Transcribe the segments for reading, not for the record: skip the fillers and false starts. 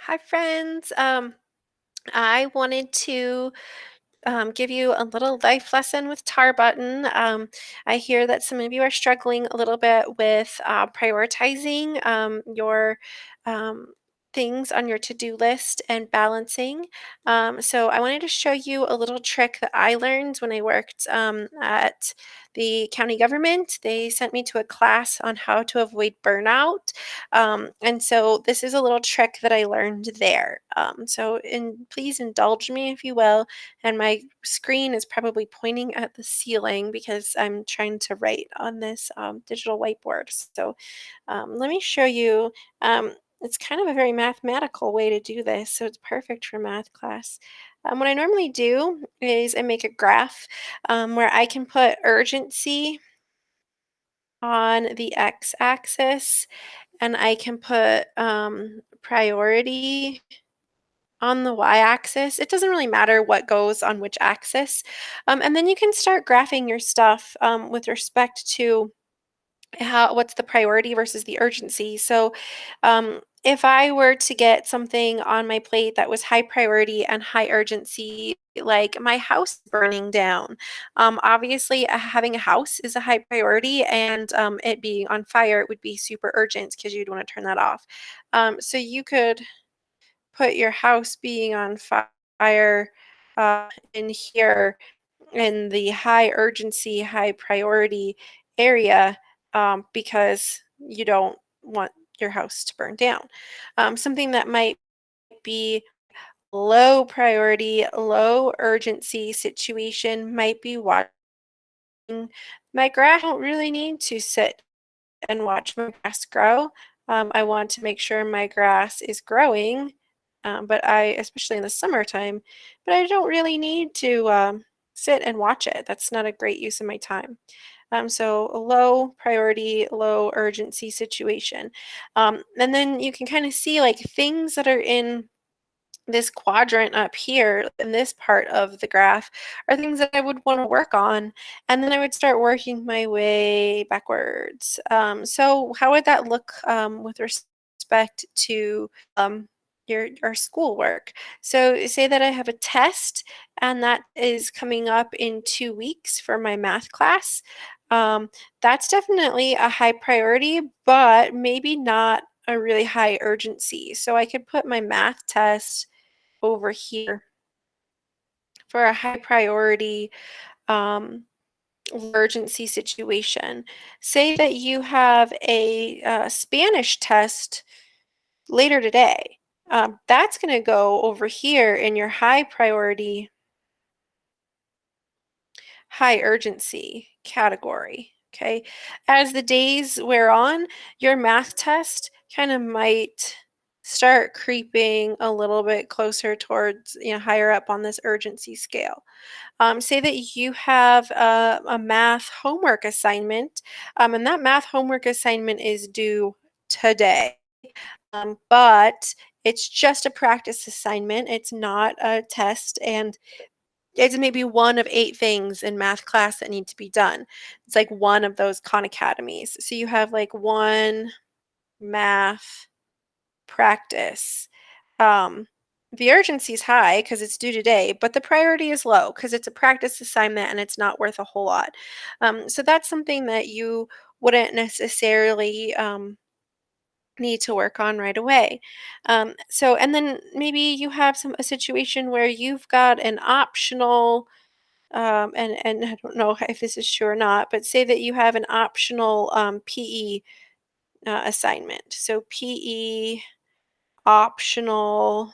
Hi, friends. I wanted to give you a little life lesson with Tar Button. I hear that some of you are struggling a little bit with prioritizing your um, things on your to-do list and balancing. So I wanted to show you a little trick that I learned when I worked at the county government. They sent me to a class on how to avoid burnout. And so this is a little trick that I learned there. Please indulge me if you will, and my screen is probably pointing at the ceiling because I'm trying to write on this digital whiteboard. Let me show you. It's kind of a very mathematical way to do this, so it's perfect for math class. What I normally do is I make a graph where I can put urgency on the x-axis, and I can put priority on the y-axis. It doesn't really matter what goes on which axis. And then you can start graphing your stuff with respect to what's the priority versus the urgency. If I were to get something on my plate that was high priority and high urgency, like my house burning down, obviously having a house is a high priority, and it being on fire would be super urgent because you'd want to turn that off. So you could put your house being on fire in here in the high urgency, high priority area because you don't want your house to burn down. Something that might be low priority, low urgency situation might be watching my grass. I don't really need to sit and watch my grass grow. I want to make sure my grass is growing, especially in the summertime, but I don't really need to sit and watch it. That's not a great use of my time. So a low priority, low urgency situation. And then you can kind of see like things that are in this quadrant up here in this part of the graph are things that I would want to work on, and then I would start working my way backwards. So how would that look with respect to your schoolwork? So say that I have a test and that is coming up in 2 weeks for my math class. Um, that's definitely a high priority, but maybe not a really high urgency. So I could put my math test over here for a high priority um, emergency situation. Say that you have a Spanish test later today. That's going to go over here in your high priority, high urgency category. Okay. As the days wear on, your math test kind of might start creeping a little bit closer towards, higher up on this urgency scale. Say that you have a math homework assignment, and that math homework assignment is due today, but it's just a practice assignment. It's not a test, and it's maybe one of 8 things in math class that need to be done. It's like one of those Khan Academies. So you have like one math practice. Um, the urgency is high because it's due today, but the priority is low because it's a practice assignment and it's not worth a whole lot. So that's something that you wouldn't necessarily need to work on right away. And then maybe you have a situation where you've got an optional, and I don't know if this is true or not, but say that you have an optional PE assignment. So PE optional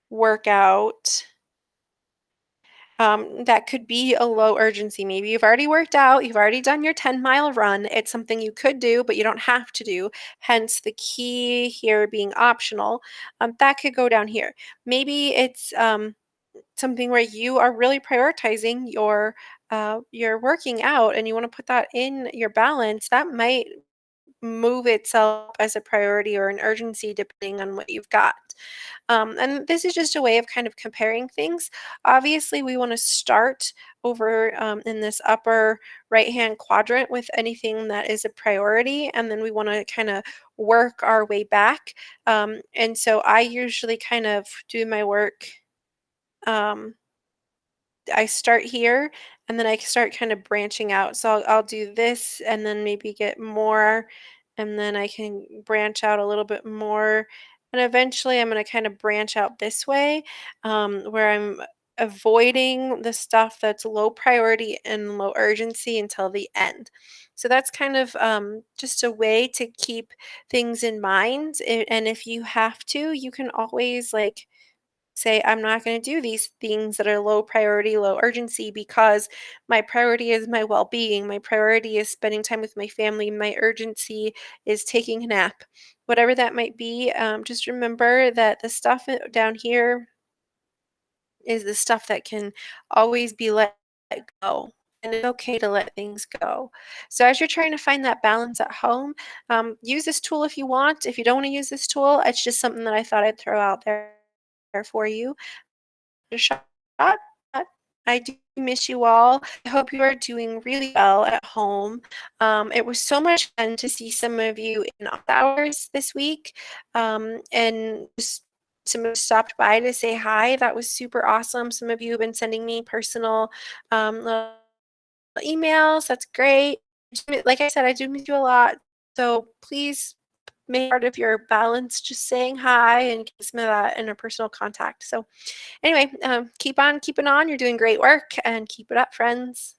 workout. That could be a low urgency. Maybe you've already worked out, you've already done your 10-mile run. It's something you could do, but you don't have to do. Hence the key here being optional. That could go down here. Maybe it's something where you are really prioritizing your working out and you want to put that in your balance. That might move itself up as a priority or an urgency depending on what you've got. And this is just a way of kind of comparing things. Obviously, we want to start over in this upper right hand quadrant with anything that is a priority, and then we want to kind of work our way back. And so I usually kind of do my work. Um, I start here and then I start kind of branching out. So I'll do this and then maybe get more, and then I can branch out a little bit more. And eventually I'm going to kind of branch out this way, where I'm avoiding the stuff that's low priority and low urgency until the end. So that's kind of just a way to keep things in mind. And if you have to, you can always like say, I'm not going to do these things that are low priority, low urgency because my priority is my well being. My priority is spending time with my family. My urgency is taking a nap. Whatever that might be, just remember that the stuff down here is the stuff that can always be let go. And it's okay to let things go. So, as you're trying to find that balance at home, use this tool if you want. If you don't want to use this tool, it's just something that I thought I'd throw out there for you a shot. I do miss you all. I hope you are doing really well at home. It was so much fun to see some of you in office hours this week, and just some of stopped by to say hi. That was super awesome. Some of you have been sending me personal little emails. That's great. Like I said, I do miss you a lot. So please make part of your balance just saying hi and get some of that interpersonal contact. So anyway, keep on keeping on. You're doing great work and keep it up, friends.